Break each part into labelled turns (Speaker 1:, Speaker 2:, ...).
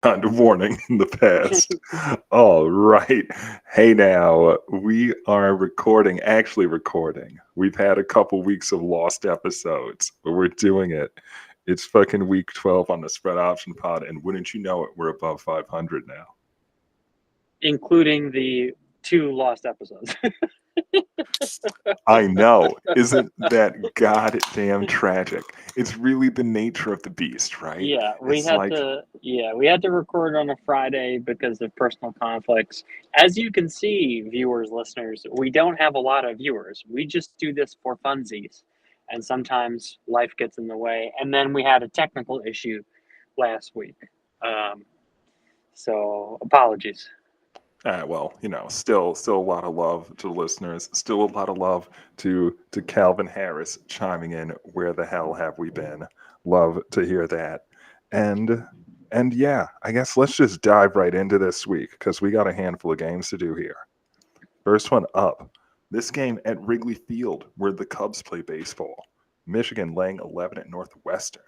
Speaker 1: Kind of warning in the past. All right. Hey, now we are actually recording. We've had a couple weeks of lost episodes, but we're doing it. It's fucking week 12 on the Spread Option Pod, and wouldn't you know it, we're above 500 now.
Speaker 2: Including the 2 lost episodes.
Speaker 1: I know. Isn't that goddamn tragic? It's really the nature of the beast, right?
Speaker 2: Yeah, we
Speaker 1: It's
Speaker 2: had
Speaker 1: like,
Speaker 2: to record on a Friday because of personal conflicts. As you can see, viewers, listeners, we don't have a lot of viewers. We just do this for funsies. And sometimes life gets in the way. And then we had a technical issue last week. Um, so apologies.
Speaker 1: well, still a lot of love to the listeners. Still a lot of love to Calvin Harris chiming in. Where the hell have we been? Love to hear that. And and yeah, I guess let's just dive right into this week because we got a handful of games to do here. First one up. This game at Wrigley Field, where the Cubs play baseball. Michigan laying 11 at Northwestern.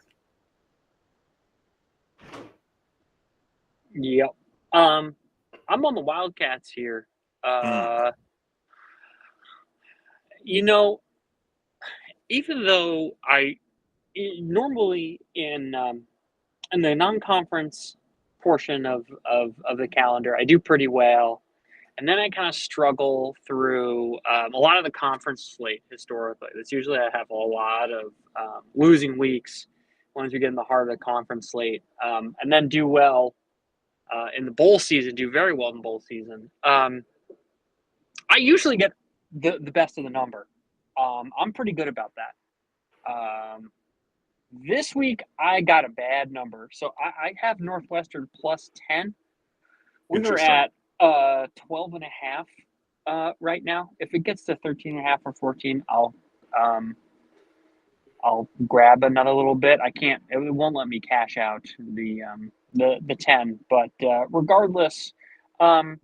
Speaker 2: Yep. I'm on the Wildcats here.
Speaker 1: Mm,
Speaker 2: Uh, you know, even though normally in the non-conference portion of the calendar, I do pretty well, and then I kind of struggle through a lot of the conference slate historically. That's usually I have a lot of losing weeks once we get in the heart of the conference slate, and then do well in the bowl season. Do very well in bowl season. I usually get the best of the number. I'm pretty good about that. This week I got a bad number, so I have Northwestern plus 10. We are
Speaker 1: interesting.
Speaker 2: at 12 and a half right now. If it gets to 13 and a half or 14, um, I'll grab another little bit. I can't. It won't let me cash out the 10. But regardless, um,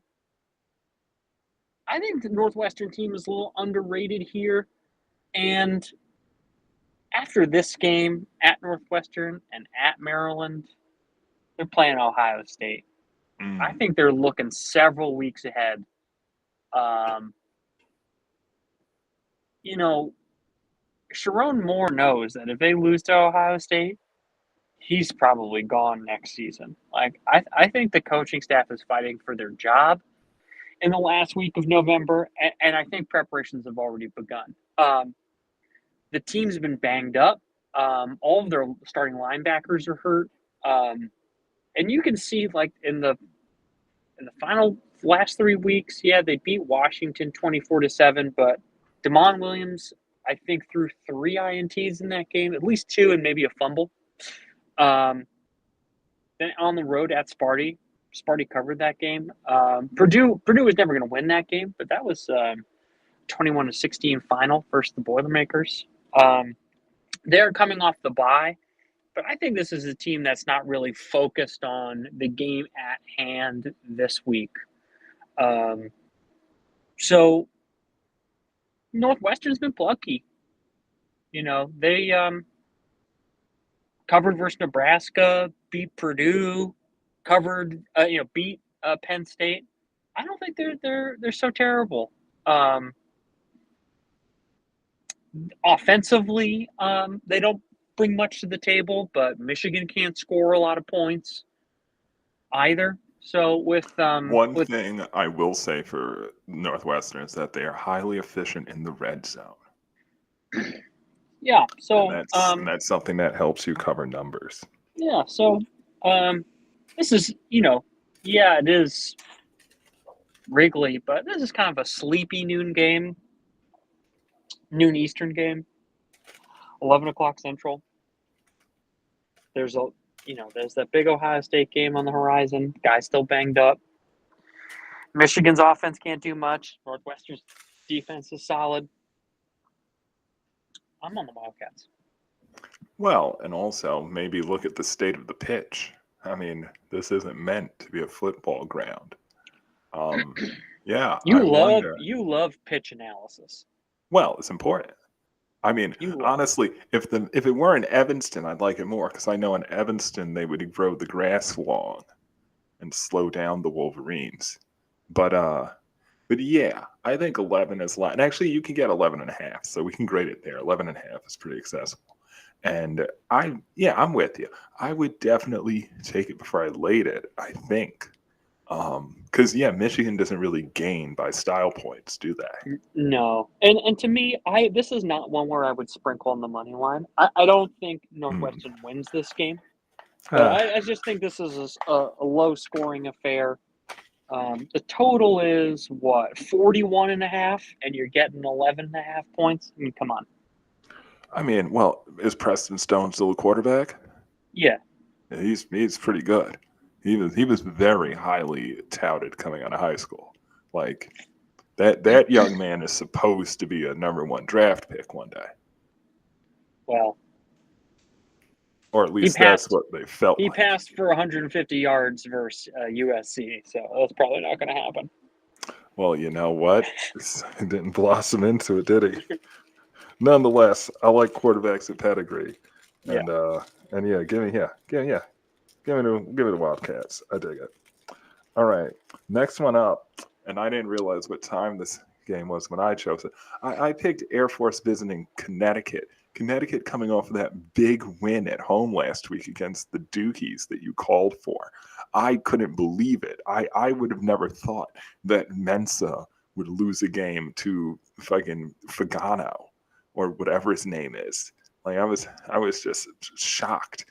Speaker 2: I think the Northwestern team is a little underrated here. And after this game at Northwestern and at Maryland, they're playing Ohio State. I
Speaker 1: Mm,
Speaker 2: think they're looking several weeks ahead. Um, you know, Sharon Moore knows that if they lose to Ohio State, he's probably gone next season. Like I think the coaching staff is fighting for their job in the last week of November, and I think preparations have already begun. The team's been banged up. All of their starting linebackers are hurt, and you can see like in the final last 3 weeks, yeah, they beat Washington 24-7, but Damon Williams, I think, threw 3 INTs in that game, at least 2 and maybe a fumble. Um, then on the road at Sparty covered that game. Purdue was never going to win that game, but that was 21-16 final versus the Boilermakers. They're coming off the bye, but I think this is a team that's not really focused on the game at hand this week. Um, so Northwestern's been plucky. They covered versus Nebraska, beat Purdue, beat Penn State. I don't think they're so terrible. Um, Offensively, they don't bring much to the table, but Michigan can't score a lot of points either. So
Speaker 1: One
Speaker 2: with
Speaker 1: thing I will say for Northwestern is that they are highly efficient in the red zone,
Speaker 2: yeah,
Speaker 1: and
Speaker 2: so
Speaker 1: that's something that helps you cover numbers.
Speaker 2: yeah, so um, this is yeah, it is Wrigley, but this is kind of a sleepy noon Eastern game, 11 o'clock Central. There's there's that big Ohio State game on the horizon. Guy's still banged up. Michigan's offense can't do much. Northwestern's defense is solid. I'm on the Wildcats.
Speaker 1: Well, and also maybe look at the state of the pitch. I mean, this isn't meant to be a football ground. Um, yeah, I wonder.
Speaker 2: You love pitch analysis.
Speaker 1: Well, it's important. I mean,
Speaker 2: You love it.
Speaker 1: honestly, if it were in Evanston, I'd like it more because I know in Evanston they would grow the grass long. and slow down the Wolverines. But yeah, I think 11 is and actually you can get 11 and a half, so we can grade it there. 11 and a half is pretty accessible. And I'm with you. I would definitely take it before I laid it, I think. Because Michigan doesn't really gain by style points, do they?
Speaker 2: No, and to me, this is not one where I would sprinkle on the money line. I don't think
Speaker 1: Hmm.
Speaker 2: Northwestern wins this game, but
Speaker 1: Uh,
Speaker 2: I just think this is a low scoring affair. The total is what, 41 and a half, and you're getting 11 and a half points. I mean, come on.
Speaker 1: I mean, well, is Preston Stone still a quarterback?
Speaker 2: Yeah.
Speaker 1: Yeah, he's pretty good. He was very highly touted coming out of high school. Like that young man is supposed to be a number one draft pick one day,
Speaker 2: Well,
Speaker 1: or at
Speaker 2: he
Speaker 1: least that's
Speaker 2: passed.
Speaker 1: what they felt
Speaker 2: He
Speaker 1: like.
Speaker 2: passed for 150 yards versus USC, so that's probably not going to happen.
Speaker 1: Well, you know what? He didn't blossom into it, did he? Nonetheless, I like quarterbacks with pedigree,
Speaker 2: Yeah.
Speaker 1: and yeah, give me the Wildcats. I dig it. All right, next one up, and I didn't realize what time this game was when I chose it. I picked Air Force visiting Connecticut. Connecticut coming off of that big win at home last week against the Dukies that you called for. I couldn't believe it. I would have never thought that Mensa would lose a game to fucking Fagano or whatever his name is. Like I was just shocked.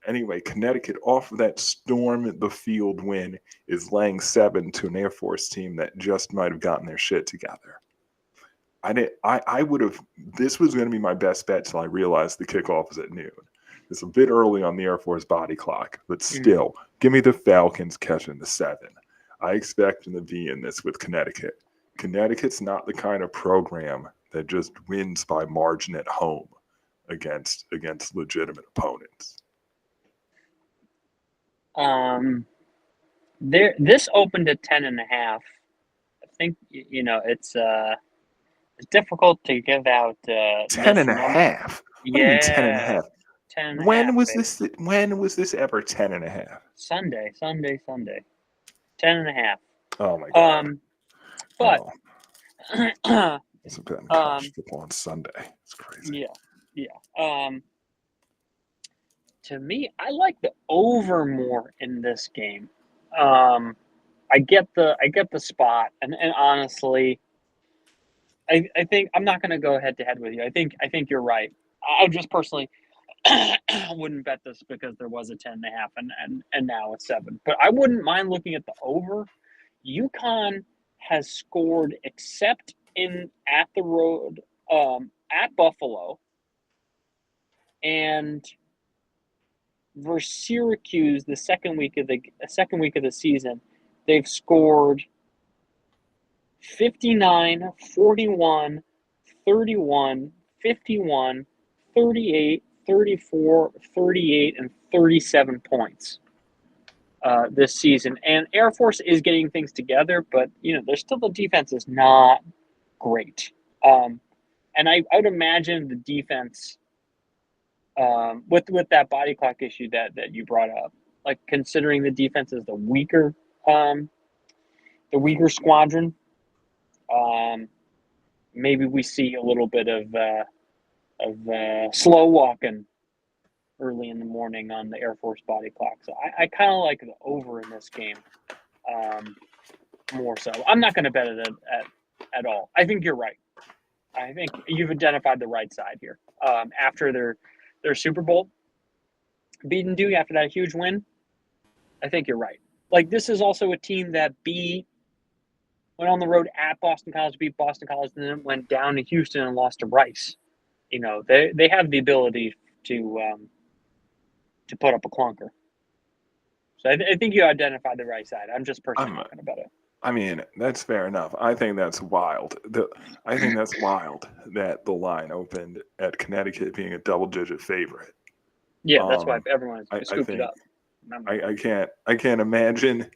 Speaker 1: Anyway, Connecticut off of that storm the field win is laying 7 to an Air Force team that just might have gotten their shit together. I would have. This was going to be my best bet till I realized the kickoff is at noon. It's a bit early on the Air Force body clock, but still, give me the Falcons catching the 7. I expect them to be in this with Connecticut. Connecticut's not the kind of program that just wins by margin at home against legitimate opponents.
Speaker 2: This opened at 10 and a half. I think it's difficult to give out
Speaker 1: 10
Speaker 2: this
Speaker 1: and a
Speaker 2: number.
Speaker 1: half. What do you mean 10 and a
Speaker 2: Yeah,
Speaker 1: half?
Speaker 2: 10 and a
Speaker 1: When
Speaker 2: half,
Speaker 1: was
Speaker 2: baby.
Speaker 1: this when was this ever 10 and a half?
Speaker 2: Sunday. 10 and a half.
Speaker 1: Oh my god.
Speaker 2: But
Speaker 1: Oh,
Speaker 2: um,
Speaker 1: it's a bit in college football on Sunday. It's crazy.
Speaker 2: yeah. To me, I like the over more in this game. I get the spot, and honestly, I think I'm not going to go head to head with you. I think you're right. I just personally wouldn't bet this because there was a 10 and a half and now it's 7. But I wouldn't mind looking at the over. UConn has scored except in at the road at Buffalo and versus Syracuse the second week of the season. They've scored 59, 41, 31, 51, 38, 34, 38, and 37 points this season. And Air Force is getting things together, but there's still the defense is not great. And I would imagine the defense with that body clock issue that you brought up, like considering the defense is the weaker squadron. Maybe we see a little bit of slow walking early in the morning on the Air Force body clock. So I kind of like the over in this game more so. I'm not going to bet it at all. I think you're right. I think you've identified the right side here. After their Super Bowl beating Duke, after that huge win, I think you're right. Like, this is also a team that went on the road at Boston College, beat Boston College, and then went down to Houston and lost to Rice. They have the ability to put up a clunker. So I think you identified the right side. I'm just personally not going to bet it.
Speaker 1: I mean, that's fair enough. I think that's wild. I think that's wild that the line opened at Connecticut being a double-digit favorite.
Speaker 2: Yeah, that's why everyone
Speaker 1: I
Speaker 2: scooped it
Speaker 1: think
Speaker 2: up.
Speaker 1: I can't imagine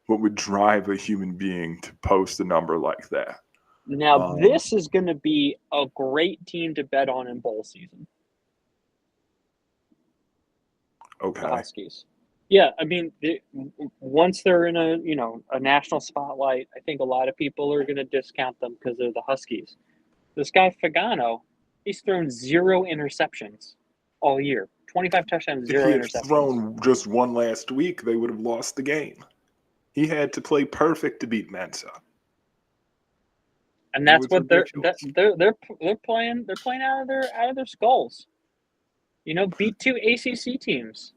Speaker 1: what would drive a human being to post a number like that.
Speaker 2: Now, this is going to be a great team to bet on in bowl season.
Speaker 1: Okay.
Speaker 2: The Huskies. Yeah, I mean, once they're in a national spotlight, I think a lot of people are going to discount them because they're the Huskies. This guy Fagano, he's thrown 0 interceptions all year, 25 touchdowns,
Speaker 1: If he
Speaker 2: zero
Speaker 1: had
Speaker 2: interceptions,
Speaker 1: thrown just one last week, they would have lost the game. He had to play perfect to beat Mensa.
Speaker 2: and
Speaker 1: It
Speaker 2: that's
Speaker 1: was
Speaker 2: what
Speaker 1: ridiculous.
Speaker 2: they're playing. They're playing out of their skulls. Beat 2 ACC teams,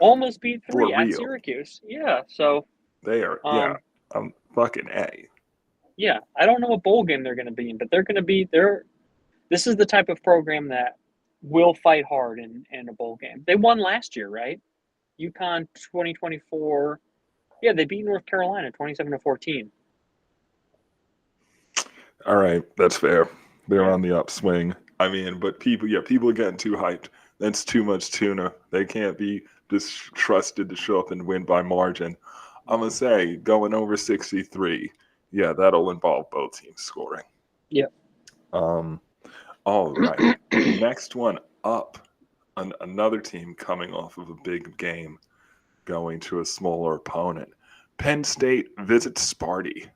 Speaker 2: almost beat
Speaker 1: For
Speaker 2: 3 at
Speaker 1: real.
Speaker 2: Syracuse. Yeah, so
Speaker 1: They are, yeah,
Speaker 2: um,
Speaker 1: I'm fucking A.
Speaker 2: yeah, I don't know what bowl game they're going to be in, but they're going to be there. This is the type of program that will fight hard in a bowl game. They won last year, right? UConn 2024. Yeah, they beat North Carolina 27-14.
Speaker 1: All right, that's fair. They're
Speaker 2: Yeah.
Speaker 1: on the upswing. I mean, but people are getting too hyped. That's too much tuna. They can't be just trusted to show up and win by margin. I'm gonna say going over 63. Yeah, that'll involve both teams scoring.
Speaker 2: Yep.
Speaker 1: Um, all right. Next one up, another team coming off of a big game, going to a smaller opponent. Penn State visits Sparty.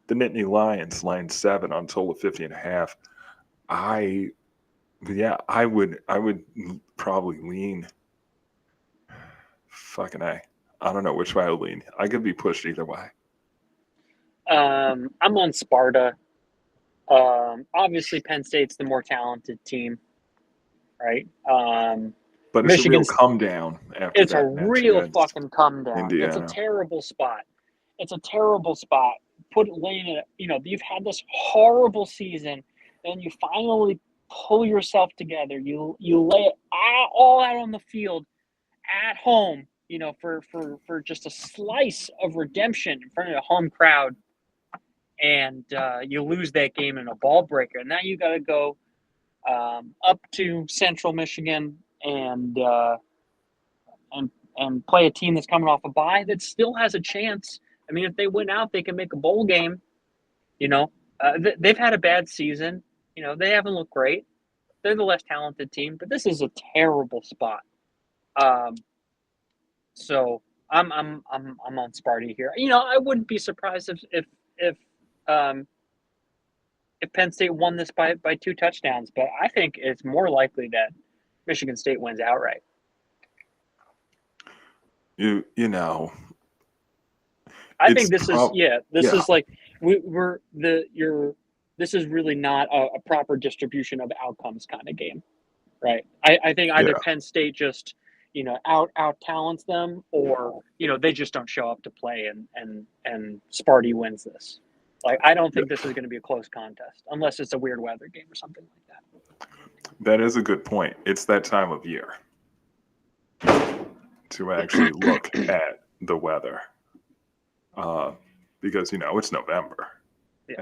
Speaker 1: The Nittany Lions line 7 on total of 50.5. I would probably lean fucking A. I don't know which way I would lean. I could be pushed either way.
Speaker 2: I'm on Sparta. Obviously, Penn State's the more talented team, right?
Speaker 1: But it's a real
Speaker 2: Michigan's
Speaker 1: come down after
Speaker 2: It's a
Speaker 1: that match
Speaker 2: real
Speaker 1: against
Speaker 2: fucking come down. It's a
Speaker 1: Indiana.
Speaker 2: terrible spot. It's a terrible spot. Laying it. You've had this horrible season, and you finally pull yourself together. You lay it all out on the field at home. For just a slice of redemption in front of a home crowd, and you lose that game in a ball breaker. And now you got to go up to Central Michigan and play a team that's coming off a bye that still has a chance. I mean, if they win out, they can make a bowl game. They've had a bad season. They haven't looked great. They're the less talented team, but this is a terrible spot. So I'm on Sparty here. I wouldn't be surprised if Penn State won this by 2 touchdowns, but I think it's more likely that Michigan State wins outright.
Speaker 1: You know.
Speaker 2: I think this is like this is really not a proper distribution of outcomes kind of game, right? I think either
Speaker 1: Yeah.
Speaker 2: Penn State just out talents them, or they just don't show up to play, and Sparty wins this. Like, I don't think this is going to be a close contest unless it's a weird weather game or something like that.
Speaker 1: That is a good point. It's that time of year to actually look at the weather. Because it's November,
Speaker 2: Yeah.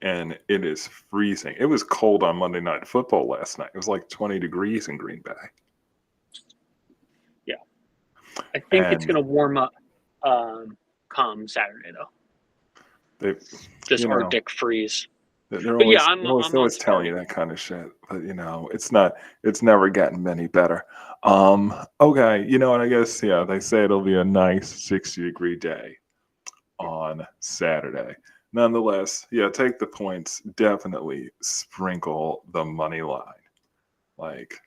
Speaker 1: and it is freezing. It was cold on Monday Night Football last night. It was like 20 degrees in Green Bay.
Speaker 2: Yeah, I think it's going to warm up come Saturday though. Just Arctic freeze.
Speaker 1: They're
Speaker 2: But
Speaker 1: always,
Speaker 2: yeah, I'm
Speaker 1: always telling you that kind of shit. But it's never gotten any better. Okay, and I guess they say it'll be a nice 60-degree day on Saturday. Nonetheless, take the points. Definitely sprinkle the money line. Like,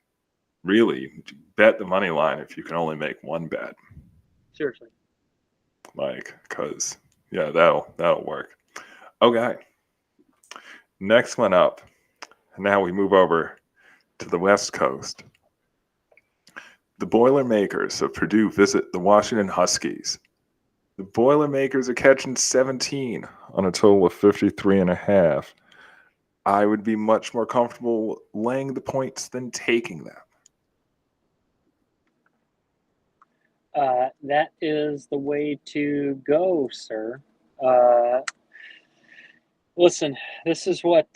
Speaker 1: really, bet the money line if you can only make one bet.
Speaker 2: Seriously.
Speaker 1: Like, because that'll work. Okay. Next one up. Now we move over to the West Coast. The Boilermakers of Purdue visit the Washington Huskies. The Boilermakers are catching 17 on a total of 53.5. I would be much more comfortable laying the points than taking them.
Speaker 2: That is the way to go, sir. Listen, this is what's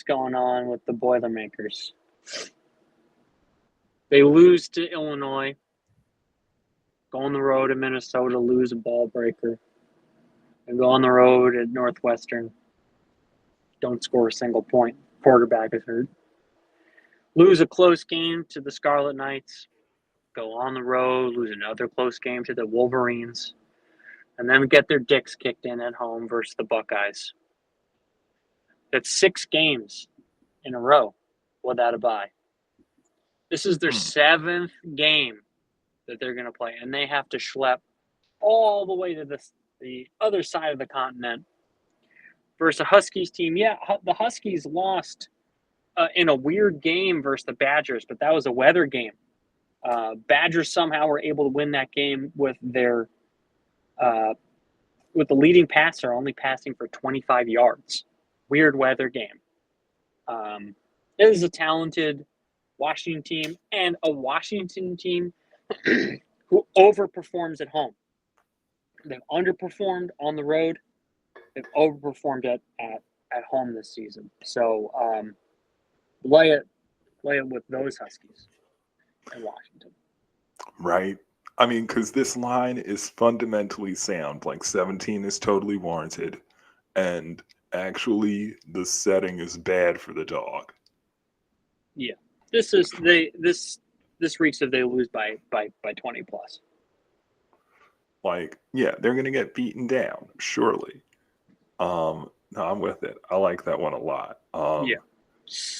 Speaker 2: going on with the Boilermakers. They lose to Illinois, go on the road to Minnesota, lose a ball breaker, and go on the road at Northwestern, don't score a single point. Quarterback is hurt. Lose a close game to the Scarlet Knights. go on the road, lose another close game to the Wolverines, and then get their dicks kicked in at home versus the Buckeyes. That's 6 games in a row without a bye. This is their 7th game that they're going to play, and they have to schlep all the way to the other side of the continent versus a Huskies team. Yeah, the Huskies lost in a weird game versus the Badgers, but that was a weather game. Badgers somehow were able to win that game with their with the leading passer only passing for 25 yards. Weird weather game. It is a talented Washington team and a Washington team who overperforms at home. They've underperformed on the road. They've overperformed at home this season. So lay it with those Huskies in Washington.
Speaker 1: Right. I mean, because this line is fundamentally sound. Like 17 is totally warranted, and actually the setting is bad for the dog.
Speaker 2: Yeah, this reeks of they lose by 20 plus.
Speaker 1: Like, yeah, they're gonna get beaten down, surely. No, I'm with it. I like that one a lot.
Speaker 2: Yeah.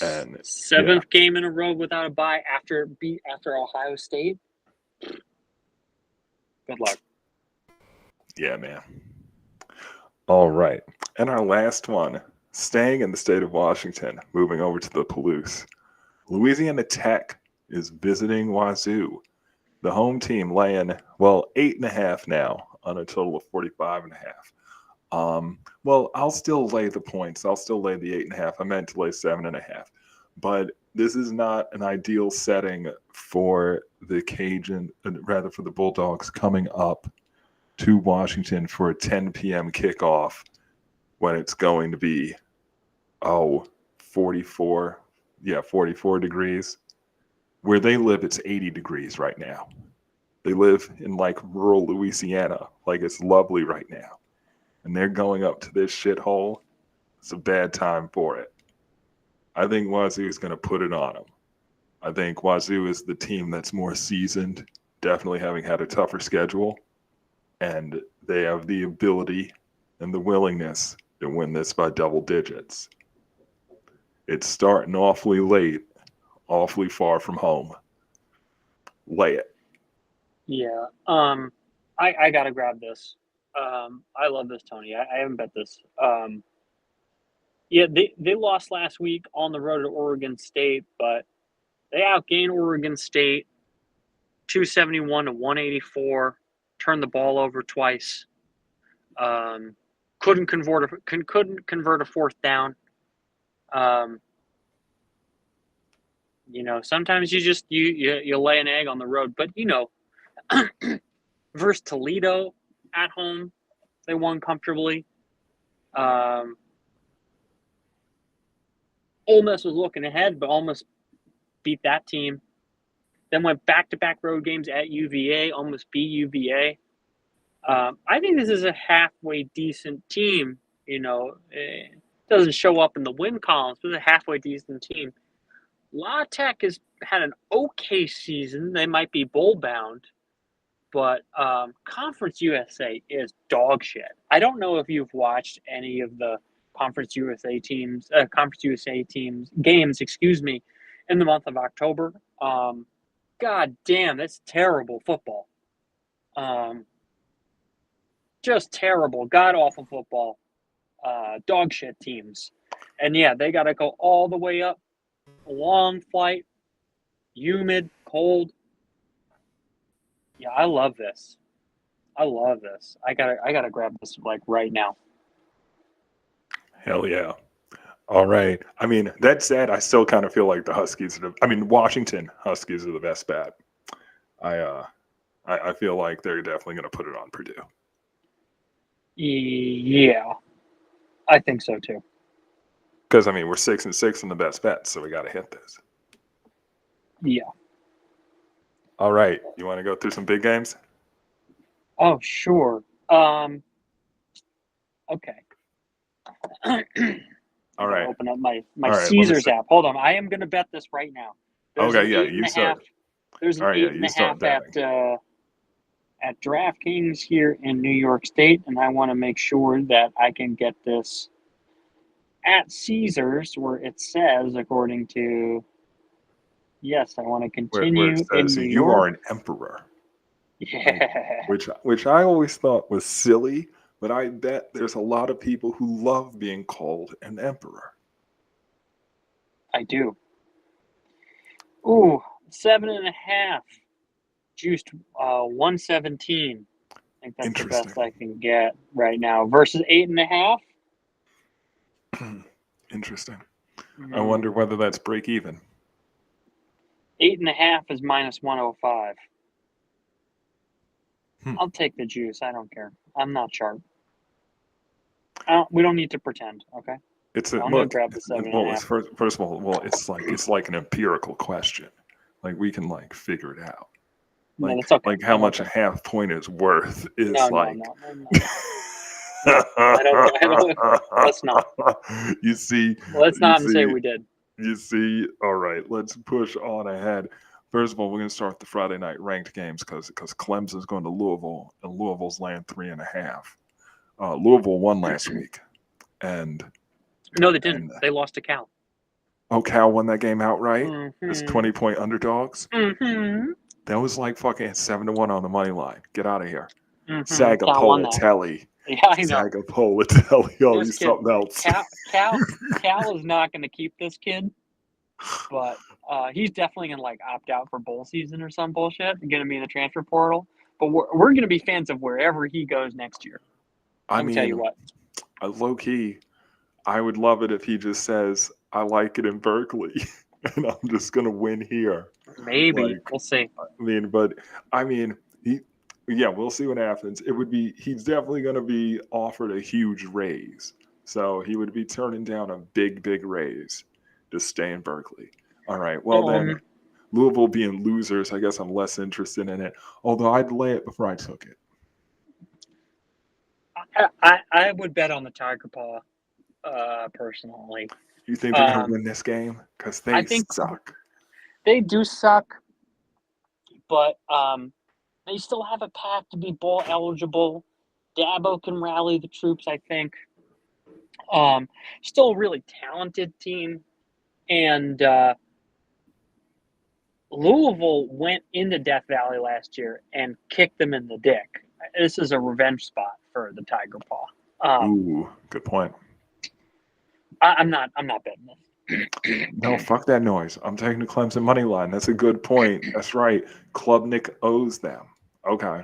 Speaker 1: And
Speaker 2: 7th game in a row without a bye after Ohio State. Good luck.
Speaker 1: Yeah, man. All right. And our last one, staying in the state of Washington, moving over to the Palouse. Louisiana Tech is visiting Wazoo. The home team laying, 8.5 now on a total of 45.5. I'll still lay the points. I'll still lay the 8.5. I meant to lay 7.5. But this is not an ideal setting for the for the Bulldogs coming up to Washington for a 10 p.m. kickoff when it's going to be 44 degrees. Where they live, it's 80 degrees right now. They live in like rural Louisiana, like it's lovely right now. And they're going up to this shithole. It's a bad time for it. I think Wazoo is going to put it on them. I think Wazoo is the team that's more seasoned, definitely having had a tougher schedule. And they have the ability and the willingness to win this by double digits. It's starting awfully late, awfully far from home. Lay it.
Speaker 2: Yeah. I gotta grab this. I love this, Tony. I haven't bet this. Yeah, they lost last week on the road to Oregon State, but they outgained Oregon State 271 to 184. Turned the ball over twice. Couldn't convert a 4th down. Sometimes you lay an egg on the road, but versus Toledo at home, they won comfortably. Ole Miss was looking ahead, but almost beat that team. Then went back-to-back road games at UVA, almost beat UVA. I think this is a halfway decent team. It doesn't show up in the win columns, but it's a halfway decent team. La Tech has had an okay season. They might be bowl-bound, but Conference USA is dog shit. I don't know if you've watched any of the Conference USA teams games, in the month of October. God damn, that's terrible football. Just terrible, god awful football. Dog shit teams. And yeah, they got to go all the way up. A long flight, humid, cold. Yeah, I love this. I gotta grab this like right now.
Speaker 1: Hell yeah. All right. I mean, that said, I still kind of feel like Washington Huskies are the best bet. I feel like they're definitely going to put it on Purdue.
Speaker 2: Yeah, I think so too.
Speaker 1: Because we're 6-6 in the best bets, so we got to hit this.
Speaker 2: Yeah.
Speaker 1: All right. You want to go through some big games?
Speaker 2: Oh, sure. Okay.
Speaker 1: All right.
Speaker 2: Open up my
Speaker 1: All right,
Speaker 2: Caesars app. Hold on. I am going to bet this right now. There's
Speaker 1: Okay,
Speaker 2: an
Speaker 1: yeah,
Speaker 2: 8.5. There's
Speaker 1: All
Speaker 2: an
Speaker 1: right, yeah,
Speaker 2: eight and
Speaker 1: you
Speaker 2: a half
Speaker 1: start betting.
Speaker 2: at DraftKings here in New York State, and I want to make sure that I can get this at Caesars, where it says, according to, yes, I want to
Speaker 1: Where it
Speaker 2: continue in
Speaker 1: says
Speaker 2: New
Speaker 1: you
Speaker 2: York.
Speaker 1: are an emperor, like,
Speaker 2: Yeah,
Speaker 1: which I always thought was silly, but I bet there's a lot of people who love being called an emperor.
Speaker 2: I do. Ooh, 7.5. Juiced 117. I think that's the best
Speaker 1: Interesting.
Speaker 2: I can get right now. Versus 8.5.
Speaker 1: Interesting. I
Speaker 2: Mm,
Speaker 1: wonder whether that's break even.
Speaker 2: 8.5 is minus 105.
Speaker 1: Hmm.
Speaker 2: I'll take the juice. I don't care. I'm not sharp. We don't need to pretend, okay?
Speaker 1: It's
Speaker 2: So
Speaker 1: a
Speaker 2: I'm gonna
Speaker 1: look.
Speaker 2: grab the seven and a
Speaker 1: Well,
Speaker 2: half.
Speaker 1: first of all, well, it's like an empirical question. Like we can like figure it out.
Speaker 2: No, that's okay.
Speaker 1: Like how
Speaker 2: I don't
Speaker 1: much a
Speaker 2: think.
Speaker 1: half point is worth
Speaker 2: No,
Speaker 1: is
Speaker 2: no,
Speaker 1: like.
Speaker 2: no, no, no, no. No, I don't. I don't. Let's not.
Speaker 1: You see,
Speaker 2: Let's
Speaker 1: you
Speaker 2: not and say
Speaker 1: see,
Speaker 2: we did.
Speaker 1: you see. All right, let's push on ahead. First of all, we're going to start the Friday night ranked games because Clemson's going to Louisville and Louisville's laying 3.5. Louisville won last week, and
Speaker 2: No, they didn't.
Speaker 1: and
Speaker 2: They lost to Cal.
Speaker 1: Cal won that game outright as
Speaker 2: Mm-hmm.
Speaker 1: 20-point underdogs.
Speaker 2: Mm-hmm.
Speaker 1: That was like fucking 7-1 on the money line. Get out of here.
Speaker 2: Mm-hmm. Cal won that.
Speaker 1: Sagapolatelli.
Speaker 2: Yeah, I know.
Speaker 1: Sagapolatelli. Oh,
Speaker 2: This
Speaker 1: he's
Speaker 2: kid,
Speaker 1: something else.
Speaker 2: Cal is not going to keep this kid, but he's definitely going to like opt out for bowl season or some bullshit. Going to be in the transfer portal. But we're going to be fans of wherever he goes next year.
Speaker 1: I
Speaker 2: Let me tell you
Speaker 1: mean,
Speaker 2: what.
Speaker 1: low key, I would love it if he just says, I like it in Berkeley and I'm just going to win here.
Speaker 2: Maybe
Speaker 1: Like,
Speaker 2: we'll see.
Speaker 1: I mean, yeah, we'll see what happens. He's definitely going to be offered a huge raise. So he would be turning down a big, big raise to stay in Berkeley. All right. Well, then, Louisville being losers, I guess I'm less interested in it. Although I'd lay it before I took it.
Speaker 2: I would bet on the Tiger Paw, personally.
Speaker 1: You think they're going to win this game? Because
Speaker 2: I
Speaker 1: they
Speaker 2: think
Speaker 1: suck.
Speaker 2: they do suck, but they still have a path to be bowl eligible. Dabo can rally the troops, I think. Still a really talented team. And Louisville went into Death Valley last year and kicked them in the dick. This is a revenge spot for the Tiger Paw.
Speaker 1: Ooh, good point.
Speaker 2: I'm not betting this.
Speaker 1: No, fuck that noise. I'm taking the Clemson money line. That's a good point. That's right. Klubnik owes them. Okay.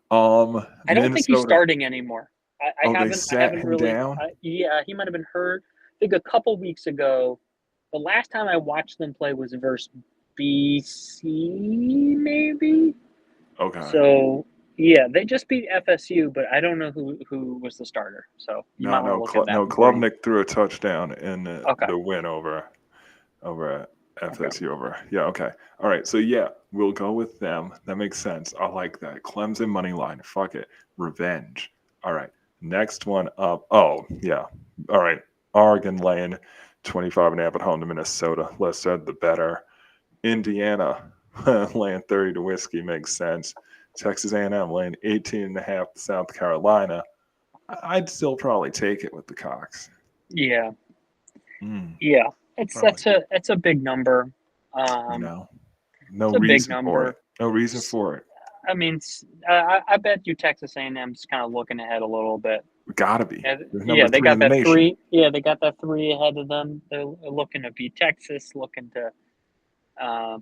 Speaker 2: I don't think he's
Speaker 1: Minnesota.
Speaker 2: starting anymore. I
Speaker 1: They
Speaker 2: haven't
Speaker 1: sat him
Speaker 2: really.
Speaker 1: down.
Speaker 2: Yeah, he might have been hurt. I think a couple weeks ago. The last time I watched them play was versus BC, maybe.
Speaker 1: Okay.
Speaker 2: So yeah, they just beat FSU, but I don't know who was the starter. So you might want to look at that before you.
Speaker 1: Klubnik threw a touchdown in
Speaker 2: Okay.
Speaker 1: the win over FSU over. Yeah, okay. All right. So yeah, we'll go with them. That makes sense. I like that. Clemson money line. Fuck it. Revenge. All right. Next one up. Oh, yeah. All right. Oregon laying 25.5 at home to Minnesota. Less said, the better. Indiana laying 30 to Whiskey makes sense. Texas A&M laying 18.5 to South Carolina. I'd still probably take it with the Cox.
Speaker 2: Yeah.
Speaker 1: Mm,
Speaker 2: Yeah.
Speaker 1: probably.
Speaker 2: It's a big number.
Speaker 1: No
Speaker 2: It's a big
Speaker 1: reason for
Speaker 2: number.
Speaker 1: it. No reason for it.
Speaker 2: I mean, I bet you Texas A&M's kind of looking ahead a little bit.
Speaker 1: Gotta be. They're
Speaker 2: Yeah,
Speaker 1: number 3 in the nation.
Speaker 2: 3. Yeah, they got that 3 ahead of them. They're looking to beat Texas, looking to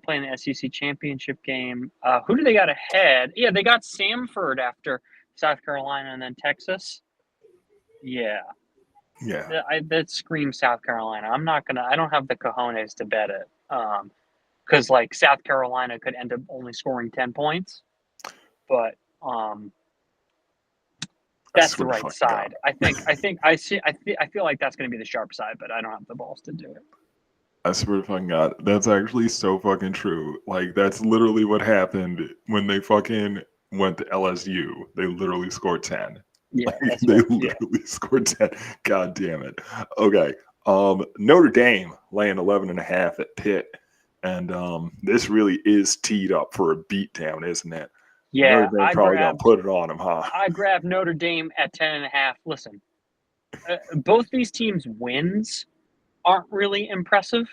Speaker 2: play in the SEC championship game. Who do they got ahead? Yeah, they got Samford after South Carolina and then Texas. Yeah,
Speaker 1: Yeah.
Speaker 2: that screams South Carolina. I don't have the cojones to bet it. Because like South Carolina could end up only scoring 10 points, but that's the right side. I feel like that's going to be the sharp side, but I don't have the balls to do it.
Speaker 1: I swear to fucking God, that's actually so fucking true. Like, that's literally what happened when they fucking went to LSU. They literally scored 10.
Speaker 2: Yeah, that's
Speaker 1: They
Speaker 2: right.
Speaker 1: literally scored 10. God damn it. Okay. Notre Dame laying 11.5 at Pitt. And this really is teed up for a beatdown, isn't it? Notre
Speaker 2: Yeah,
Speaker 1: Dame probably gonna put it on them, huh?
Speaker 2: I grabbed Notre Dame at 10.5. Listen, both these teams' wins aren't really impressive.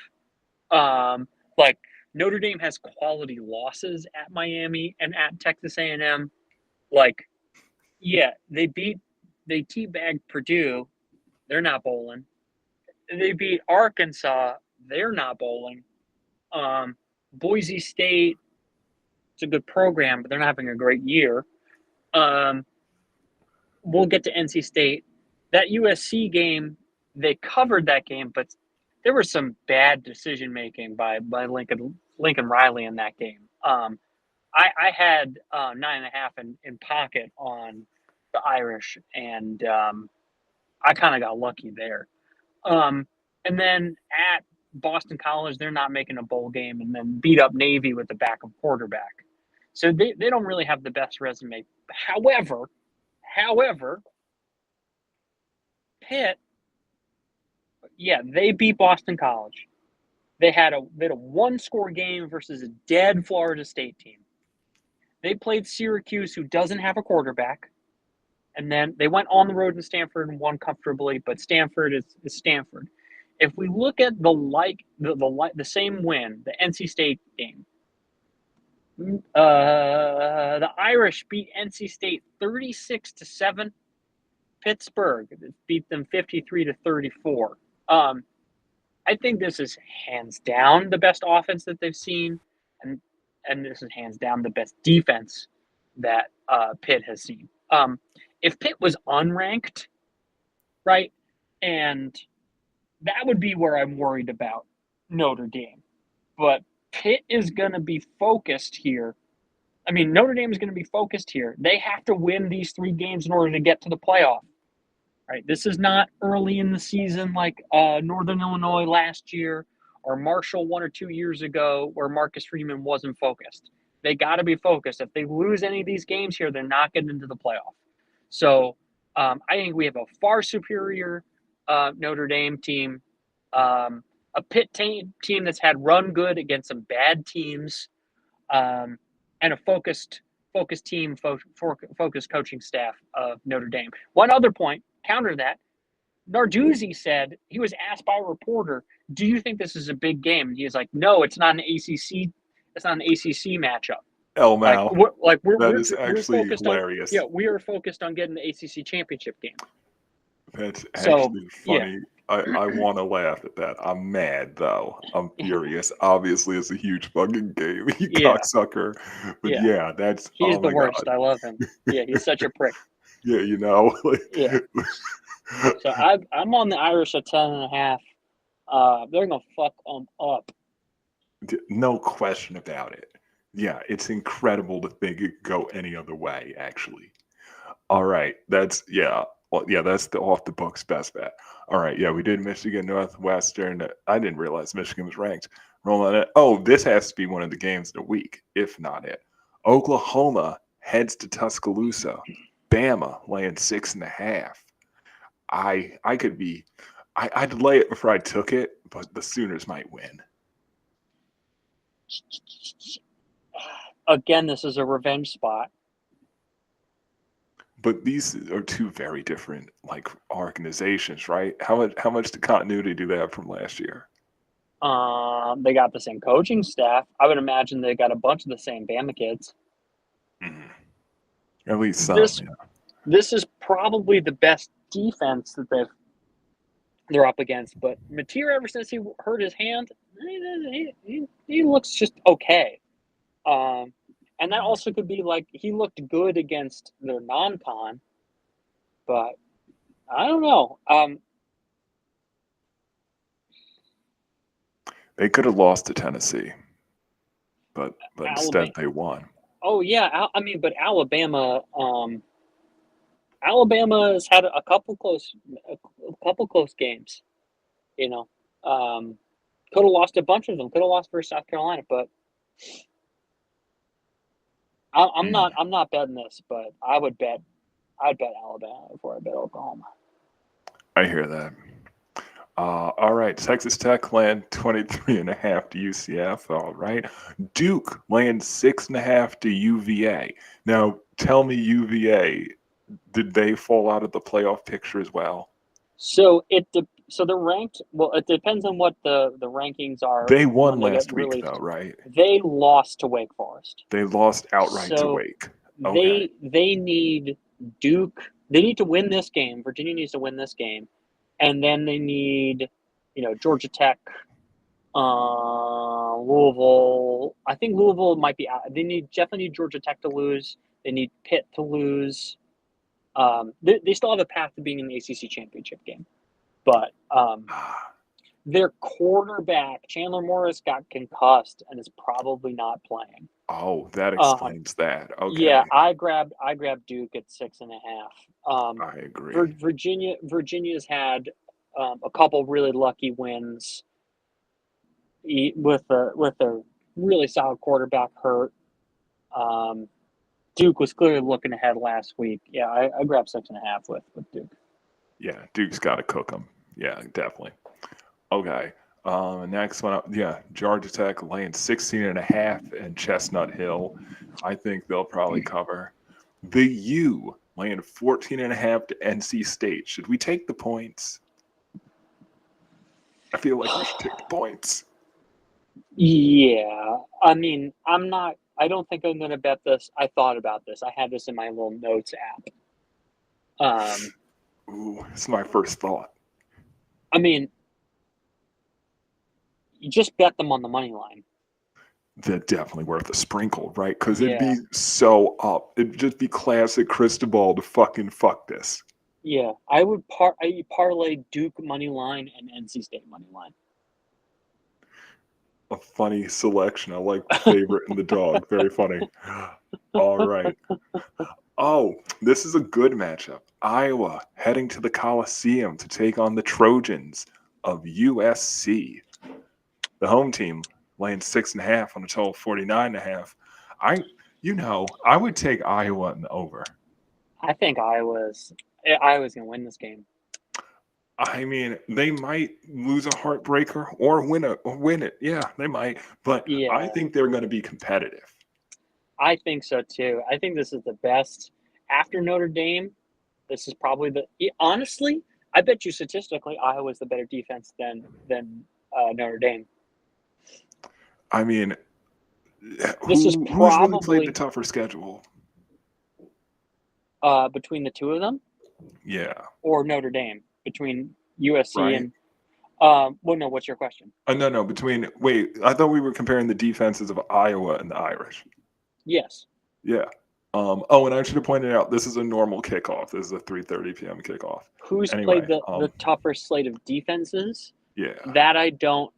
Speaker 2: Like Notre Dame has quality losses at Miami and at Texas A&M. Like, yeah, they teabagged Purdue. They're not bowling. They beat Arkansas. They're not bowling. Boise State, it's a good program, but they're not having a great year. Um, we'll get to NC State. That USC game, they covered that game, but there was some bad decision making by Lincoln Riley in that game. I had 9.5 in pocket on the Irish, and I kind of got lucky there. And then at Boston College, they're not making a bowl game, and then beat up Navy with the backup quarterback. So they don't really have the best resume. However, Pitt, yeah, they beat Boston College. They had a one score game versus a dead Florida State team. They played Syracuse, who doesn't have a quarterback, and then they went on the road in Stanford and won comfortably. But Stanford is Stanford. If we look at the same win, the NC State game, the Irish beat NC State 36-7. Pittsburgh beat them 53-34. I think this is hands down the best offense that they've seen, and this is hands down the best defense that Pitt has seen. If Pitt was unranked, right, and that would be where I'm worried about Notre Dame. But Pitt is going to be focused here. I mean, Notre Dame is going to be focused here. They have to win these 3 games in order to get to the playoff. Right? This is not early in the season like Northern Illinois last year or Marshall 1 or 2 years ago where Marcus Freeman wasn't focused. They got to be focused. If they lose any of these games here, they're not getting into the playoff. So I think we have a far superior Notre Dame team, a Pitt team that's had run good against some bad teams, and a focused team, focused coaching staff of Notre Dame. One other point, counter that, Narduzzi said, he was asked by a reporter, do you think this is a big game? And he was like, no, it's not an ACC. It's not an ACC matchup.
Speaker 1: Elmau, that is
Speaker 2: We're
Speaker 1: actually
Speaker 2: focused on,
Speaker 1: hilarious.
Speaker 2: yeah, we are focused on getting the ACC championship game.
Speaker 1: That's
Speaker 2: So,
Speaker 1: actually funny.
Speaker 2: yeah.
Speaker 1: I want to laugh at that. I'm mad though. I'm furious. Obviously, it's a huge fucking game, you
Speaker 2: Yeah.
Speaker 1: cocksucker. But
Speaker 2: Yeah.
Speaker 1: yeah, that's
Speaker 2: He's
Speaker 1: oh
Speaker 2: the
Speaker 1: my
Speaker 2: worst.
Speaker 1: God.
Speaker 2: I love him. Yeah, he's such a prick.
Speaker 1: Yeah, you know.
Speaker 2: Yeah. So I'm on the Irish at 10.5. They're gonna fuck them up.
Speaker 1: No question about it. Yeah, it's incredible to think it could go any other way, actually. All right. That's yeah. Well, yeah, that's the off the books best bet. All right. Yeah, we did Michigan Northwestern. I didn't realize Michigan was ranked. Rolling it. Oh, this has to be one of the games of the week, if not it. Oklahoma heads to Tuscaloosa. Bama laying 6.5. I could be I'd lay it before I took it, but the Sooners might win.
Speaker 2: Again, this is a revenge spot.
Speaker 1: But these are 2 very different like organizations, right? How much continuity do they have from last year?
Speaker 2: They got the same coaching staff. I would imagine they got a bunch of the same Bama kids.
Speaker 1: Mm-hmm. At least some.
Speaker 2: This is probably the best defense that they're up against. But Mateer, ever since he hurt his hand, he looks just okay. And that also could be like he looked good against their non-con, but I don't know.
Speaker 1: They could have lost to Tennessee, but instead
Speaker 2: Alabama.
Speaker 1: they won.
Speaker 2: Oh yeah, but Alabama. Alabama's had a couple close games. You know, could have lost a bunch of them. Could have lost versus South Carolina, but I'm not betting this. But I'd bet Alabama before I bet Oklahoma.
Speaker 1: I hear that. All right, Texas Tech laying 23.5 to UCF. All right, Duke laying 6.5 to UVA. Now, tell me, UVA, did they fall out of the playoff picture as well?
Speaker 2: So so they're ranked. Well, it depends on what the rankings are
Speaker 1: They won
Speaker 2: when they get
Speaker 1: last week, though,
Speaker 2: released.
Speaker 1: right?
Speaker 2: They lost to Wake Forest.
Speaker 1: They lost outright to
Speaker 2: So
Speaker 1: Wake. Okay.
Speaker 2: they need Duke. They need to win this game. Virginia needs to win this game, and then they need, Georgia Tech, Louisville. I think Louisville might be out. They definitely need Georgia Tech to lose. They need Pitt to lose. They still have a path to being in the ACC championship game, but their quarterback Chandler Morris got concussed and is probably not playing.
Speaker 1: Oh, that
Speaker 2: Um,
Speaker 1: explains that.
Speaker 2: yeah,
Speaker 1: Okay.
Speaker 2: I grabbed Duke at 6.5.
Speaker 1: I agree.
Speaker 2: Virginia's had a couple really lucky wins with a really solid quarterback hurt. Duke was clearly looking ahead last week. Yeah, I grabbed 6.5 with Duke.
Speaker 1: Yeah, Duke's got to cook them. Yeah, definitely. Okay. Next one up, yeah, Georgia Tech laying 16.5 in Chestnut Hill. I think they'll probably cover. The U laying 14.5 to NC State. Should we take the points? I feel like we should take the points.
Speaker 2: Yeah, I mean, I don't think I'm going to bet this. I thought about this. I had this in my little notes app.
Speaker 1: Ooh, it's my first thought.
Speaker 2: I mean, you just bet them on the money line.
Speaker 1: They're definitely worth a sprinkle, right? Because it'd
Speaker 2: Yeah,
Speaker 1: be so up. It'd just be classic Cristobal to fuck this.
Speaker 2: yeah. I parlay Duke money line and NC State money line.
Speaker 1: A funny selection. I like the favorite and the dog. Very funny. All right. Oh, this is a good matchup. Iowa heading to the Coliseum to take on the Trojans of USC. The home team laying 6.5 on a total of 49.5. I would take Iowa in the over.
Speaker 2: I think Iowa's going to win this game.
Speaker 1: I mean, they might lose a heartbreaker or win it. Yeah, they might. But I
Speaker 2: Yeah,
Speaker 1: think they're going to be competitive.
Speaker 2: I think so too. I think this is the best after Notre Dame. This is probably honestly. I bet you statistically, Iowa's the better defense than Notre Dame.
Speaker 1: I mean,
Speaker 2: This is
Speaker 1: who's really played the
Speaker 2: probably
Speaker 1: tougher schedule?
Speaker 2: between the two of them,
Speaker 1: Yeah,
Speaker 2: or Notre Dame between USC
Speaker 1: right.
Speaker 2: and. Well, no. What's your question?
Speaker 1: No. Wait, I thought we were comparing the defenses of Iowa and the Irish.
Speaker 2: Yes.
Speaker 1: Yeah. Oh, and I should have pointed out this is a normal kickoff. This is a 3:30 p.m. kickoff.
Speaker 2: Who's played
Speaker 1: Anyway,
Speaker 2: the tougher slate of defenses?
Speaker 1: yeah,
Speaker 2: That I don't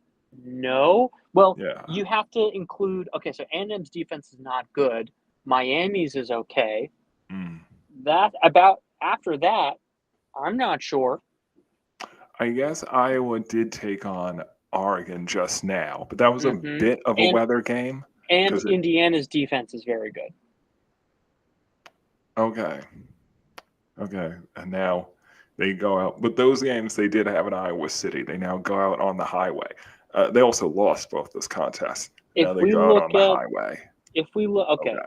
Speaker 2: know. Well,
Speaker 1: yeah.
Speaker 2: you have to include. Okay, so A&M's defense is not good. Miami's is okay.
Speaker 1: Mm.
Speaker 2: That about after that, I'm not sure.
Speaker 1: I guess Iowa did take on Oregon just now, but that was a
Speaker 2: Hmm
Speaker 1: bit of a
Speaker 2: And
Speaker 1: weather game
Speaker 2: and
Speaker 1: because
Speaker 2: Indiana's defense is very good.
Speaker 1: okay, and now they go out. But those games they did have in Iowa City. They now go out on the highway. They also lost both those contests.
Speaker 2: If
Speaker 1: Now they
Speaker 2: we
Speaker 1: go out
Speaker 2: look
Speaker 1: on the
Speaker 2: at
Speaker 1: highway.
Speaker 2: if we look okay,
Speaker 1: Okay.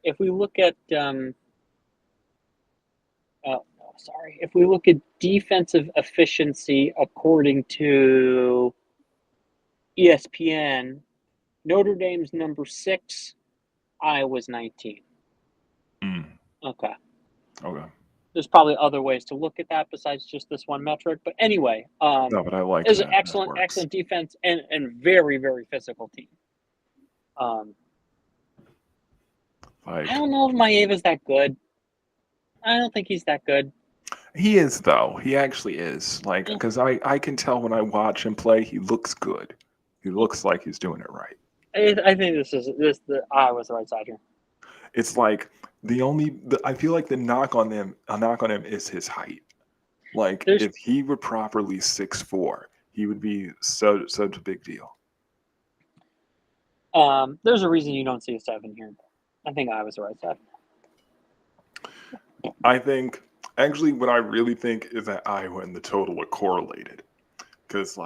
Speaker 2: if we look at oh no, sorry. If we look at defensive efficiency according to ESPN, Notre Dame's number 6, Iowa's 19.
Speaker 1: Mm.
Speaker 2: Okay.
Speaker 1: Okay.
Speaker 2: There's probably other ways to look at that besides just this one metric. But anyway,
Speaker 1: No, but I like
Speaker 2: it's an
Speaker 1: that. That
Speaker 2: excellent,
Speaker 1: works.
Speaker 2: excellent defense and very, very physical team. Um, I
Speaker 1: Like
Speaker 2: don't know if Maeva's that good. I don't think he's that good.
Speaker 1: he is though. He actually is. Like
Speaker 2: Eh,
Speaker 1: because I can tell when I watch him play, he looks good. He looks like he's doing it right.
Speaker 2: I think the Iowa's the right side here.
Speaker 1: It's like I feel like a knock on him is his height. Like
Speaker 2: There's
Speaker 1: if he were properly 6'4", he would be such a big deal.
Speaker 2: there's a reason you don't see a 7 here. I think Iowa's the right side.
Speaker 1: I think actually what I really think is that Iowa and the total are correlated Because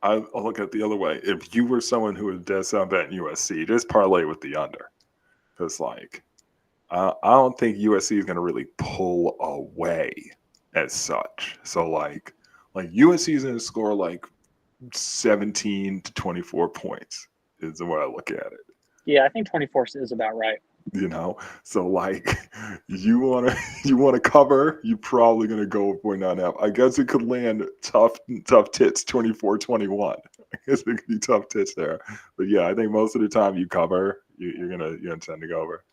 Speaker 1: I'll look at it the other way. If you were someone who was dead set on betting USC, just parlay with the under. Because I don't think USC is going to really pull away as such. So USC is going to score 17 to 24 points is the way I look at it.
Speaker 2: Yeah, I think 24 is about right.
Speaker 1: So you want to cover, you're probably going to go with 49.5. I guess it could land tough tits 24-21. I guess it could be tough tits there. But yeah, I think most of the time you cover, you're gonna tend to go over.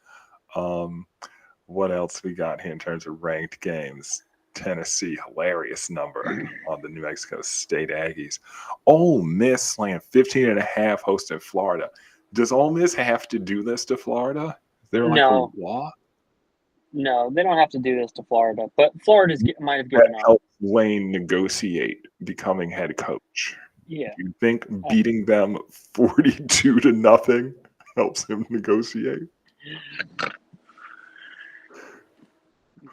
Speaker 1: What else we got here in terms of ranked games? Tennessee, hilarious number on the New Mexico State Aggies. Ole Miss laying 15.5 hosting Florida. Does Ole Miss have to do this to Florida? Is there
Speaker 2: No.
Speaker 1: a law?
Speaker 2: No, they don't have to do this to Florida, but Florida might have given up.
Speaker 1: Help Lane negotiate becoming head coach.
Speaker 2: Yeah.
Speaker 1: Do you think beating them 42-0 helps him negotiate?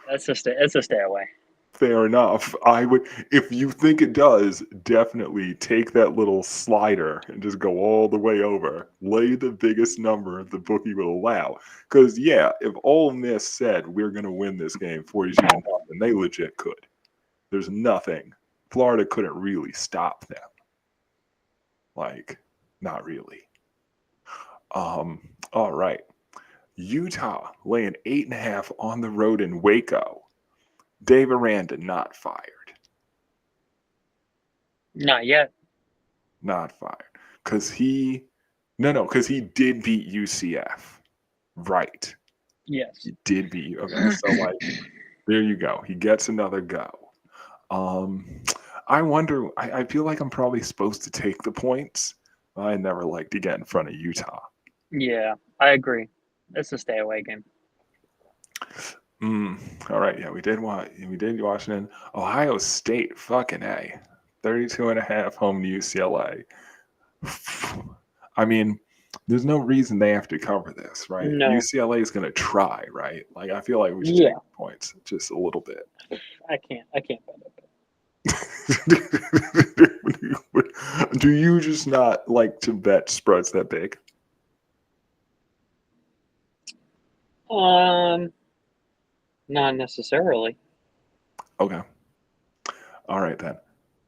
Speaker 2: That's a stay away.
Speaker 1: Fair enough. I would, if you think it does, definitely take that little slider and just go all the way over. Lay the biggest number the bookie will allow. Because if Ole Miss said we're going to win this game 42-0, they legit could. There's nothing. Florida couldn't really stop them. Not really. All right. Utah laying 8.5 on the road in Waco. Dave Aranda not fired.
Speaker 2: Not yet.
Speaker 1: Not fired. Because he did beat UCF. Right.
Speaker 2: Yes.
Speaker 1: He did beat you. Okay, so there you go. He gets another go. I wonder, I feel like I'm probably supposed to take the points. I never liked to get in front of Utah.
Speaker 2: Yeah, I agree. It's a stay away game.
Speaker 1: All right, yeah, we did Washington. Ohio State, fucking A. 32.5 home to UCLA. I mean, there's no reason they have to cover this, right?
Speaker 2: No.
Speaker 1: UCLA is going to try, right? I feel like we should take points just a little bit.
Speaker 2: I can't bet it.
Speaker 1: Do you just not like to bet spreads that big?
Speaker 2: Not necessarily.
Speaker 1: Okay. All right, then.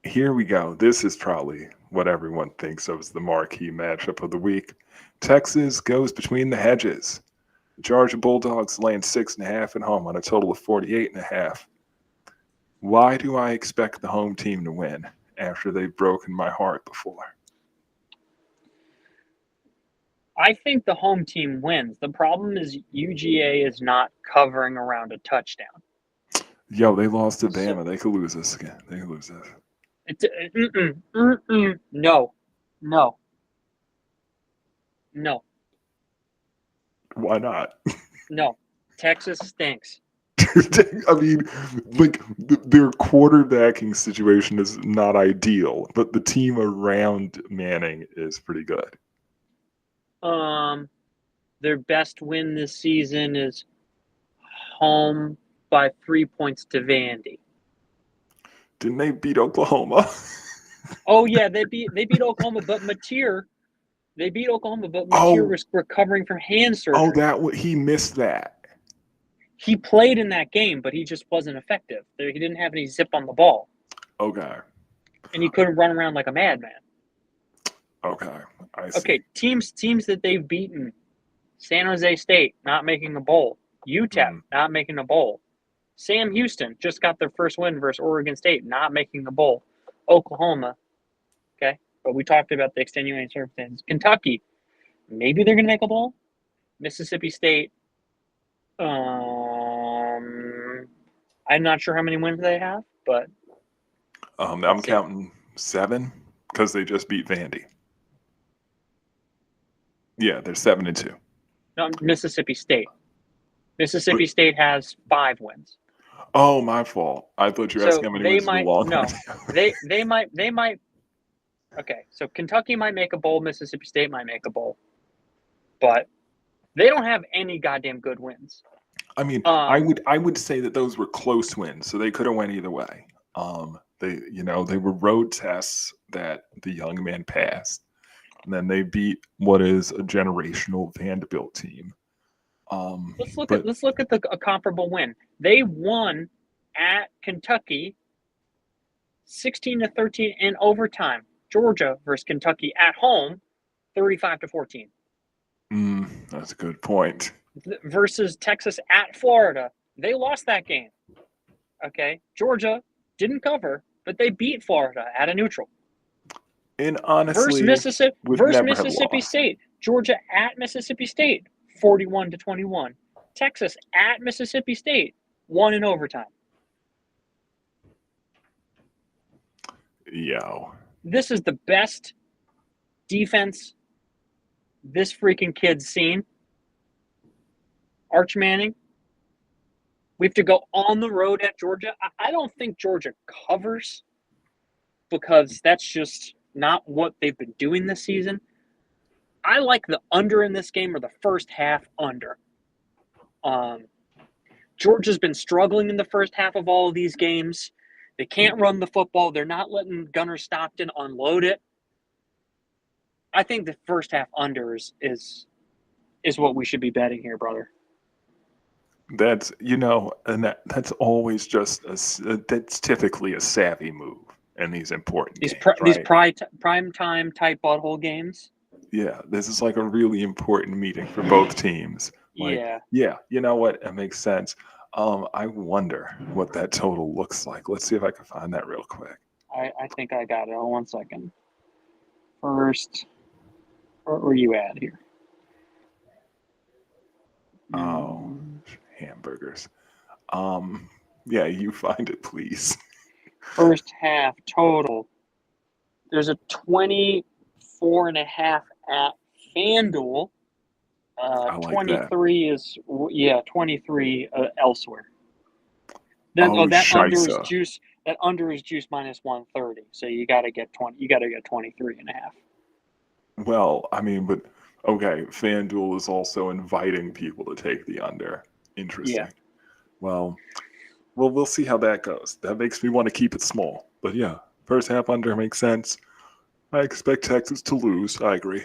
Speaker 1: Here we go. This is probably what everyone thinks of as the marquee matchup of the week. Texas goes between the hedges. Georgia Bulldogs laying 6.5 at home on a total of 48.5. Why do I expect the home team to win after they've broken my heart before?
Speaker 2: I think the home team wins. The problem is UGA is not covering around a touchdown.
Speaker 1: Yo, they lost to Bama. They could lose this again. They could lose this.
Speaker 2: No.
Speaker 1: Why not?
Speaker 2: No. Texas stinks.
Speaker 1: I mean, their quarterbacking situation is not ideal, but the team around Manning is pretty good.
Speaker 2: Their best win this season is home by 3 points to Vandy.
Speaker 1: Didn't they beat Oklahoma?
Speaker 2: Oh yeah, they beat Oklahoma, but Mateer. They beat Oklahoma, but Mateer was recovering from hand surgery.
Speaker 1: Oh, he missed that.
Speaker 2: He played in that game, but he just wasn't effective. He didn't have any zip on the ball.
Speaker 1: Okay.
Speaker 2: And he couldn't run around like a madman.
Speaker 1: Okay, I see.
Speaker 2: Okay, teams that they've beaten: San Jose State not making a bowl, UTEP not making a bowl, Sam Houston just got their first win versus Oregon State, not making a bowl, Oklahoma. Okay, but we talked about the extenuating circumstances. Kentucky, maybe they're going to make a bowl. Mississippi State, I'm not sure how many wins they have, but
Speaker 1: I'm counting 7 because they just beat Vandy. Yeah, they're 7-2.
Speaker 2: No, Mississippi State. Mississippi State has 5 wins.
Speaker 1: Oh, my fault. I thought you were asking how many wins belong.
Speaker 2: No, they might. Okay, so Kentucky might make a bowl. Mississippi State might make a bowl, but they don't have any goddamn good wins.
Speaker 1: I mean, I would say that those were close wins, so they could have went either way. They were road tests that the young man passed. And then they beat what is a generational Vanderbilt team. But
Speaker 2: Let's look at a comparable win. They won at Kentucky 16-13 in overtime. Georgia versus Kentucky at home 35-14.
Speaker 1: That's a good point.
Speaker 2: Versus Texas at Florida. They lost that game. Okay. Georgia didn't cover, but they beat Florida at a neutral.
Speaker 1: And honestly,
Speaker 2: versus Mississippi State. Georgia at Mississippi State 41-21. Texas at Mississippi State won in overtime.
Speaker 1: Yo.
Speaker 2: This is the best defense this freaking kid's seen. Arch Manning. We have to go on the road at Georgia. I don't think Georgia covers because that's just not what they've been doing this season. I like the under in this game or the first half under. Georgia's been struggling in the first half of all of these games. They can't run the football. They're not letting Gunnar Stockton unload it. I think the first half under is what we should be betting here, brother.
Speaker 1: That's and that's always just that's typically a savvy move in these important games,
Speaker 2: these prime time type butthole games.
Speaker 1: Yeah, this is like a really important meeting for both teams.
Speaker 2: Yeah,
Speaker 1: you know what? It makes sense. I wonder what that total looks like. Let's see if I can find that real quick.
Speaker 2: I think I got it. Hold 1 second. First, where were you at here?
Speaker 1: Oh, hamburgers. Yeah, you find it, please.
Speaker 2: First half total. There's a 24.5 at FanDuel.
Speaker 1: I like
Speaker 2: 23
Speaker 1: that.
Speaker 2: is 23 elsewhere. That under is juice. That under is juice minus 130. So you got to get 20. You got to get 23.5.
Speaker 1: Well, I mean, but okay, FanDuel is also inviting people to take the under. Interesting.
Speaker 2: Yeah.
Speaker 1: Well, we'll see how that goes. That makes me want to keep it small. But yeah, first half under makes sense. I expect Texas to lose. I agree.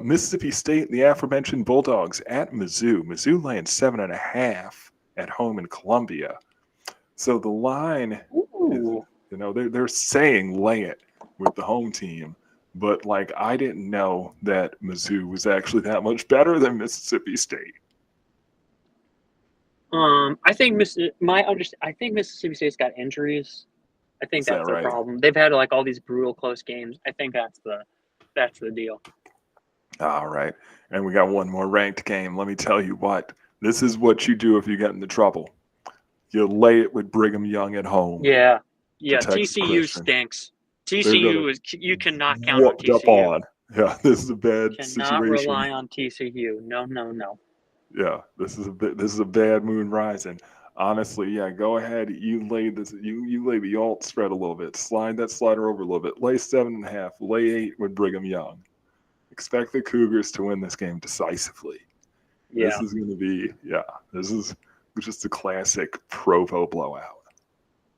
Speaker 1: Mississippi State, the aforementioned Bulldogs at Mizzou. Mizzou laying 7.5 at home in Columbia. So the line, is, they're saying lay it with the home team. But I didn't know that Mizzou was actually that much better than Mississippi State.
Speaker 2: I think Mississippi State's got injuries. I think that's the problem. They've had all these brutal close games. I think that's the deal.
Speaker 1: All right. And we got one more ranked game. Let me tell you what. This is what you do if you get into trouble. You lay it with Brigham Young at home.
Speaker 2: Yeah. TCU stinks. You cannot count on TCU.
Speaker 1: Up on. Yeah, this is a bad situation.
Speaker 2: Cannot rely on TCU. No.
Speaker 1: Yeah, this is a bad moon rising. Honestly, yeah, go ahead. You lay this. You lay the alt spread a little bit. Slide that slider over a little bit. Lay 7.5. Lay 8 with Brigham Young. Expect the Cougars to win this game decisively.
Speaker 2: Yeah.
Speaker 1: This is going to be This is just a classic Provo blowout.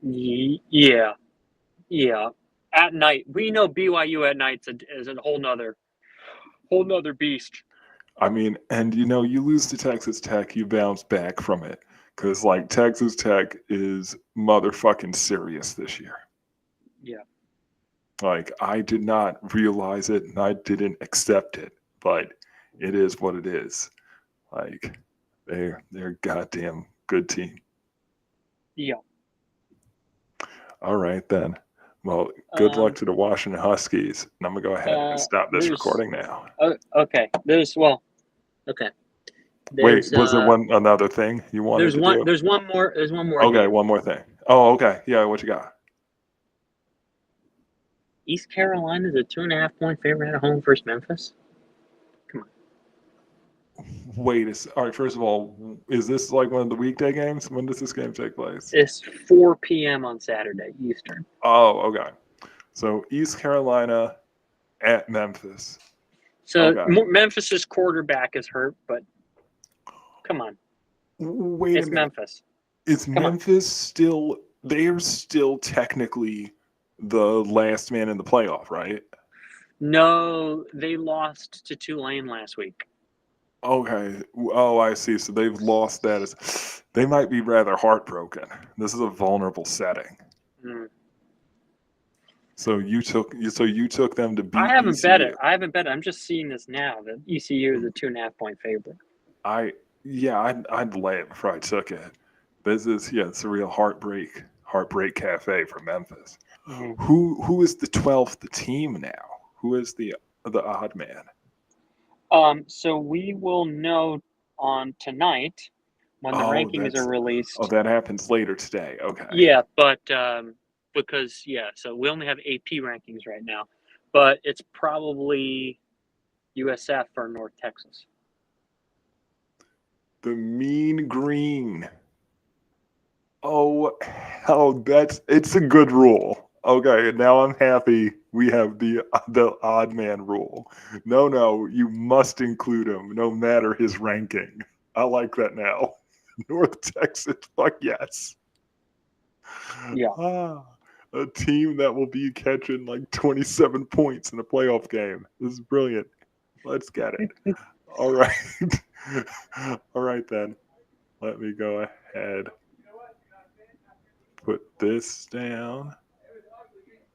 Speaker 2: Yeah. At night, we know BYU at night is a whole nother beast.
Speaker 1: I mean, and you lose to Texas Tech, you bounce back from it because Texas Tech is motherfucking serious this year.
Speaker 2: Yeah.
Speaker 1: I did not realize it and I didn't accept it, but it is what it is. They're a goddamn good team.
Speaker 2: Yeah.
Speaker 1: All right then. Well, good luck to the Washington Huskies. And I'm gonna go ahead and stop this recording now.
Speaker 2: Okay. Okay.
Speaker 1: Wait, was there another thing you wanted to do?
Speaker 2: There's one more.
Speaker 1: Okay,
Speaker 2: game.
Speaker 1: one more thing. Oh, okay. Yeah, what you got?
Speaker 2: East Carolina is a 2.5 point favorite at home versus Memphis. Come on.
Speaker 1: Wait, all right. First of all, is this one of the weekday games? When does this game take place?
Speaker 2: It's 4 p.m. on Saturday Eastern.
Speaker 1: Oh, okay. So East Carolina at Memphis.
Speaker 2: So Memphis's quarterback is hurt, but come on.
Speaker 1: Wait a minute.
Speaker 2: Memphis.
Speaker 1: Is Memphis still they're still technically the last man in the playoff, right?
Speaker 2: No, they lost to Tulane last week.
Speaker 1: Okay. Oh, I see. So they've lost that. They might be rather heartbroken. This is a vulnerable setting.
Speaker 2: Mm.
Speaker 1: So you took them to
Speaker 2: I
Speaker 1: beat
Speaker 2: haven't bet it.
Speaker 1: ECU.
Speaker 2: I haven't bet it. I'm just seeing this now that ECU is a 2.5-point favorite.
Speaker 1: I'd lay it before I took it. This is it's a real heartbreak cafe for Memphis.
Speaker 2: Mm.
Speaker 1: Who is the 12th team now? Who is the odd man?
Speaker 2: So we will know on tonight when the
Speaker 1: Oh,
Speaker 2: rankings are released.
Speaker 1: that happens later today. Okay.
Speaker 2: Yeah, but because so we only have AP rankings right now, but it's probably USF or North Texas.
Speaker 1: The Mean Green. Oh, it's a good rule. Okay, now I'm happy we have the odd man rule. No, you must include him no matter his ranking. I like that now. North Texas, fuck yes.
Speaker 2: Yeah.
Speaker 1: Ah, a team that will be catching like 27 points in a playoff game. This is brilliant. Let's get it. All right. All right then. Let me go ahead. Put this down.